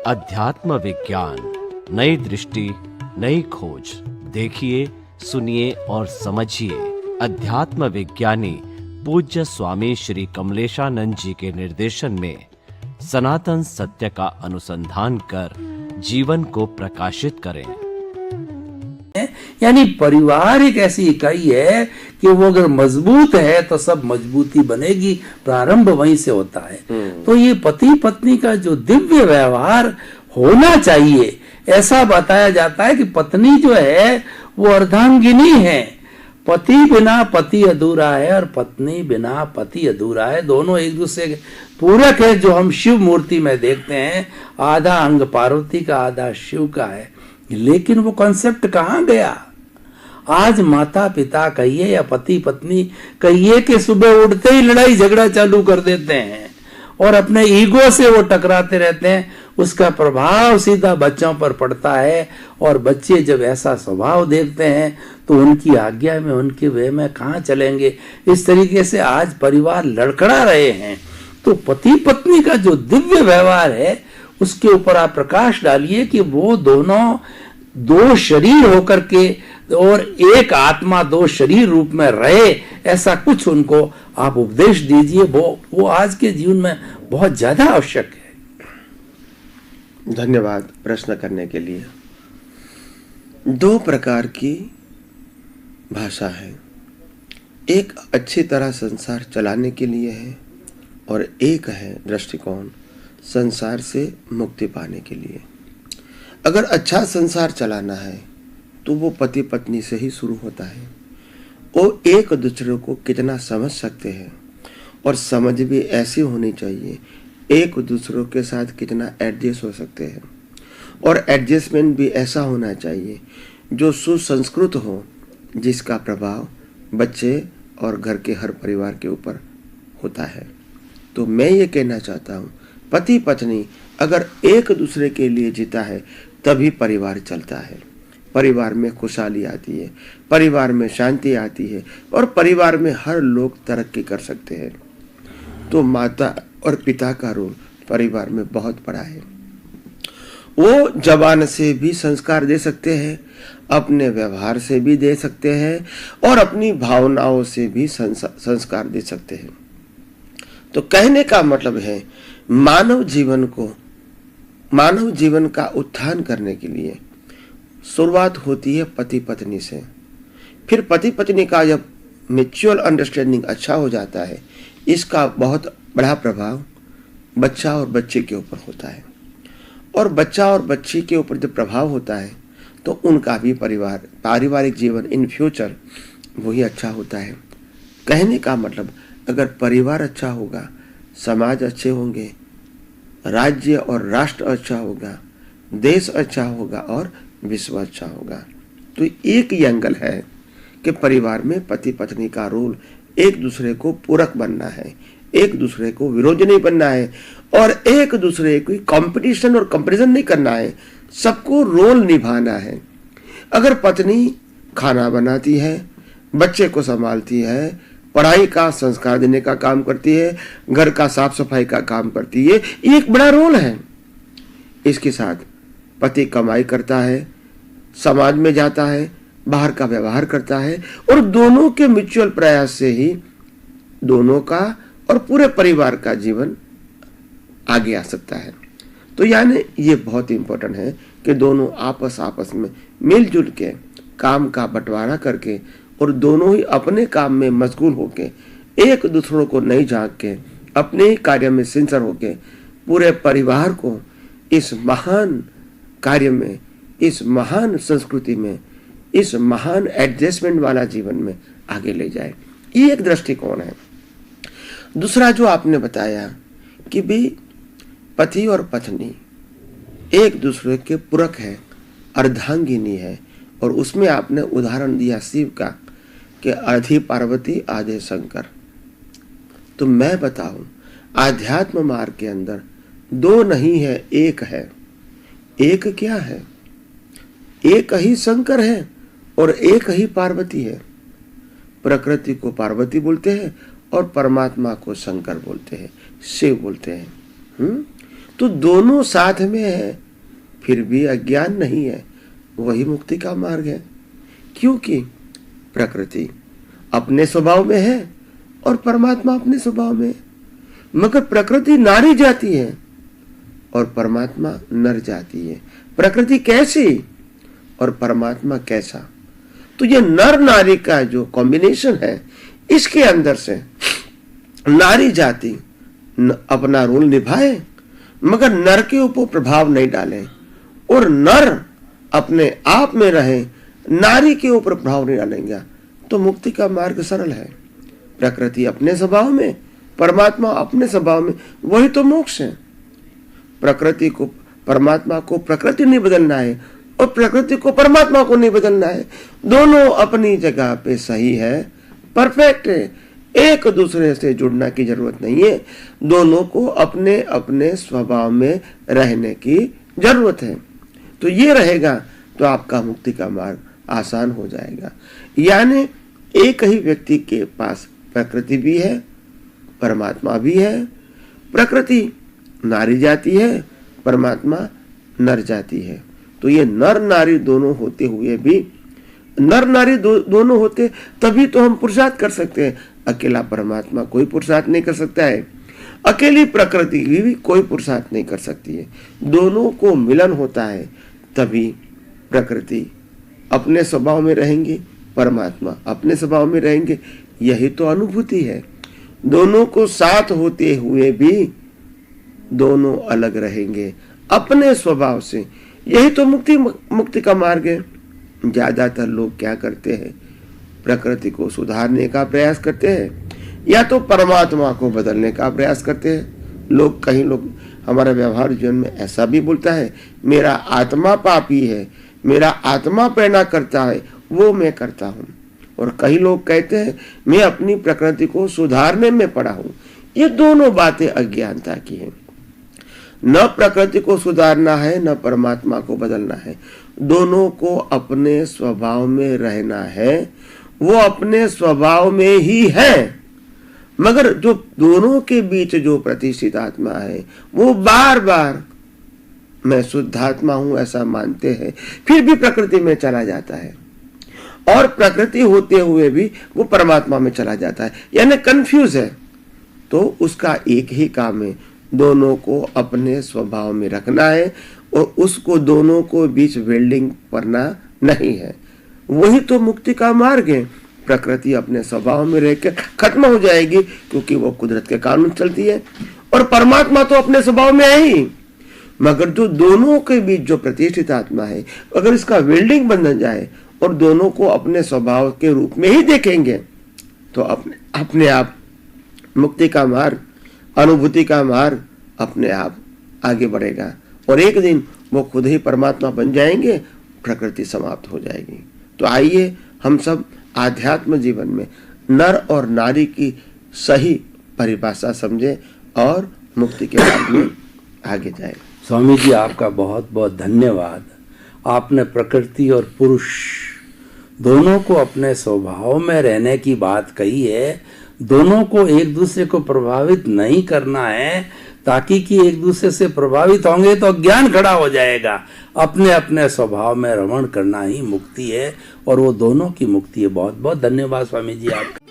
अध्यात्म विज्ञान, नई दृष्टि, नई खोज। देखिए, सुनिए और समझिए। अध्यात्म विज्ञानी पूज्य स्वामी श्री कमलेशानंद जी के निर्देशन में सनातन सत्य का अनुसंधान कर जीवन को प्रकाशित करें। यानी परिवार एक ऐसी इकाई है कि वो अगर मजबूत है तो सब मजबूती बनेगी। प्रारंभ वहीं से होता है। तो ये पति पत्नी का जो दिव्य व्यवहार होना चाहिए, ऐसा बताया जाता है कि पत्नी जो है वो अर्धांगिनी है। पति बिना पति अधूरा है और पत्नी बिना पति अधूरा है। दोनों एक दूसरे के पूरक है। जो हम शिव मूर्ति में देखते हैं, आधा अंग पार्वती का, आधा शिव का है। लेकिन वो कॉन्सेप्ट कहाँ गया? आज माता पिता कहिए या पति पत्नी कहिए कि सुबह उठते ही लड़ाई झगड़ा चालू कर देते हैं और अपने ईगो से वो टकराते रहते हैं। उसका प्रभाव सीधा बच्चों पर पड़ता है और बच्चे जब ऐसा स्वभाव देखते हैं तो उनकी आज्ञा में, उनके वे में कहाँ चलेंगे। इस तरीके से आज परिवार लड़खड़ा रहे हैं। तो पति पत्नी का जो दिव्य व्यवहार है उसके ऊपर आप प्रकाश डालिए कि वो दोनों दो शरीर होकर के और एक आत्मा दो शरीर रूप में रहे, ऐसा कुछ उनको आप उपदेश दीजिए। वो आज के जीवन में बहुत ज्यादा आवश्यक है। धन्यवाद प्रश्न करने के लिए। दो प्रकार की भाषा है। एक अच्छी तरह संसार चलाने के लिए है और एक है दृष्टिकोण संसार से मुक्ति पाने के लिए। अगर अच्छा संसार चलाना है तो वो पति पत्नी से ही शुरू होता है। वो एक दूसरे को कितना समझ सकते हैं और समझ भी ऐसी होनी चाहिए, एक दूसरे के साथ कितना एडजस्ट हो सकते हैं और एडजस्टमेंट भी ऐसा होना चाहिए जो सुसंस्कृत हो, जिसका प्रभाव बच्चे और घर के हर परिवार के ऊपर होता है। तो मैं ये कहना चाहता हूँ, पति पत्नी अगर एक दूसरे के लिए जीता है तभी परिवार चलता है। परिवार में खुशहाली आती है, परिवार में शांति आती है और परिवार में हर लोग तरक्की कर सकते हैं। तो माता और पिता का रोल परिवार में बहुत बड़ा है। वो जबान से भी संस्कार दे सकते हैं, अपने व्यवहार से भी दे सकते हैं और अपनी भावनाओं से भी संस्कार दे सकते हैं। तो कहने का मतलब है मानव जीवन का उत्थान करने के लिए शुरुआत होती है पति पत्नी से। फिर पति पत्नी का जब म्यूचुअल अंडरस्टैंडिंग अच्छा हो जाता है, इसका बहुत बड़ा प्रभाव बच्चा और बच्चे के ऊपर होता है और बच्चा और बच्ची के ऊपर जब प्रभाव होता है तो उनका भी पारिवारिक जीवन इन फ्यूचर वही अच्छा होता है। कहने का मतलब अगर परिवार अच्छा होगा, समाज अच्छे होंगे, राज्य और राष्ट्र अच्छा होगा, देश अच्छा होगा और विश्व अच्छा होगा। तो एक ही एंगल है कि परिवार में पति पत्नी का रोल एक दूसरे को पूरक बनना है, एक दूसरे को विरोधी नहीं बनना है और एक दूसरे को कंपटीशन और कंपैरिजन नहीं करना है। सबको रोल निभाना है। अगर पत्नी खाना बनाती है, बच्चे को संभालती है, पढ़ाई का संस्कार देने का काम करती है, घर का साफ सफाई का काम करती है, ये एक बड़ा रोल है। इसके साथ पति कमाई करता है, समाज में जाता है, बाहर का व्यवहार करता है और दोनों के म्यूचुअल प्रयास से ही दोनों का और पूरे परिवार का जीवन आगे आ सकता है। तो यानी ये बहुत इंपॉर्टेंट है कि दोनों आपस में मिलजुल के काम का बंटवारा करके और दोनों ही अपने काम में मशगूल होके एक दूसरों को नहीं झांक के अपने ही कार्य में सिंसर होके पूरे परिवार को इस महान कार्य में, इस महान संस्कृति में, इस महान एडजस्टमेंट वाला जीवन में आगे ले जाए। ये एक दृष्टिकोण है। दूसरा जो आपने बताया कि भी पति और पत्नी एक दूसरे के पूरक है, अर्धांगिनी है और उसमें आपने उदाहरण दिया शिव का कि आधी पार्वती आधे शंकर। तो मैं बताऊं, आध्यात्म मार्ग के अंदर दो नहीं है, एक है। एक क्या है? एक ही शंकर है और एक ही पार्वती है। प्रकृति को पार्वती बोलते हैं और परमात्मा को शंकर बोलते हैं, शिव बोलते हैं। तो दोनों साथ में है, फिर भी अज्ञान नहीं है, वही मुक्ति का मार्ग है। क्योंकि प्रकृति अपने स्वभाव में है और परमात्मा अपने स्वभाव में है। मगर प्रकृति नारी जाती है और परमात्मा नर जाती है। प्रकृति कैसी और परमात्मा कैसा? तो ये नर नारी का जो कॉम्बिनेशन है, इसके अंदर से नारी जाति अपना रोल निभाए मगर नर के ऊपर प्रभाव नहीं डाले, और नर अपने आप में रहे, नारी के ऊपर प्रभाव नहीं डालेंगे, तो मुक्ति का मार्ग सरल है। प्रकृति अपने स्वभाव में, परमात्मा अपने स्वभाव में, वही तो मोक्ष है। प्रकृति को, परमात्मा को प्रकृति नहीं बदलना है और प्रकृति को परमात्मा को नहीं बदलना है। दोनों अपनी जगह पे सही है, परफेक्ट है, एक दूसरे से जुड़ना की जरूरत नहीं है। दोनों को अपने अपने स्वभाव में रहने की जरूरत है। तो ये रहेगा तो आपका मुक्ति का मार्ग आसान हो जाएगा। यानी एक ही व्यक्ति के पास प्रकृति भी है, परमात्मा भी है। प्रकृति नारी जाती है, परमात्मा नर जाती है। तो ये नर नारी दोनों होते हुए भी, नर नारी दोनों होते तभी तो हम पुरुषार्थ कर सकते हैं। अकेला परमात्मा कोई पुरुषार्थ नहीं कर सकता है, अकेली प्रकृति भी कोई पुरुषार्थ नहीं कर सकती है। दोनों को मिलन होता है, तभी प्रकृति अपने स्वभाव में रहेंगे, परमात्मा अपने स्वभाव में रहेंगे। यही तो अनुभूति है। दोनों को साथ होते हुए भी दोनों अलग रहेंगे अपने स्वभाव से। यही तो मुक्ति का मार्ग है। ज्यादातर लोग क्या करते हैं, प्रकृति को सुधारने का प्रयास करते हैं या तो परमात्मा को बदलने का प्रयास करते हैं। कई लोग हमारे व्यवहार जीवन में ऐसा भी बोलता है, मेरा आत्मा पापी है, मेरा आत्मा प्रेरणा करता है, वो मैं करता हूँ। और कई लोग कहते हैं मैं अपनी प्रकृति को सुधारने में पड़ा हूँ। ये दोनों बातें अज्ञानता की है। न प्रकृति को सुधारना है, न परमात्मा को बदलना है। दोनों को अपने स्वभाव में रहना है। वो अपने स्वभाव में ही है, मगर जो दोनों के बीच जो प्रतिष्ठित आत्मा है, वो बार बार मैं शुद्धात्मा हूं ऐसा मानते हैं, फिर भी प्रकृति में चला जाता है, और प्रकृति होते हुए भी वो परमात्मा में चला जाता है, यानी कंफ्यूज है। तो उसका एक ही काम है, दोनों को अपने स्वभाव में रखना है और उसको दोनों को बीच वेल्डिंग करना नहीं है। वही तो मुक्ति का मार्ग है। प्रकृति अपने स्वभाव में रहकर खत्म हो जाएगी क्योंकि वो कुदरत के कानून चलती है, और परमात्मा तो अपने स्वभाव में है ही। मगर जो दोनों के बीच जो प्रतिष्ठित आत्मा है, अगर इसका वेल्डिंग बन जाए और दोनों को अपने स्वभाव के रूप में ही देखेंगे, तो अपने आप मुक्ति का मार्ग, अनुभूति का मार्ग अपने आप आगे बढ़ेगा, और एक दिन वो खुद ही परमात्मा बन जाएंगे, प्रकृति समाप्त हो जाएगी। तो आइए हम सब आध्यात्म जीवन में नर और नारी की सही परिभाषा समझें और मुक्ति के मार्ग में आगे जाए। स्वामी जी, आपका बहुत बहुत धन्यवाद। आपने प्रकृति और पुरुष दोनों को अपने स्वभाव में रहने की बात कही है। दोनों को एक दूसरे को प्रभावित नहीं करना है, ताकि कि एक दूसरे से प्रभावित होंगे तो ज्ञान खड़ा हो जाएगा। अपने अपने स्वभाव में रमण करना ही मुक्ति है, और वो दोनों की मुक्ति है। बहुत बहुत धन्यवाद स्वामी जी आपका।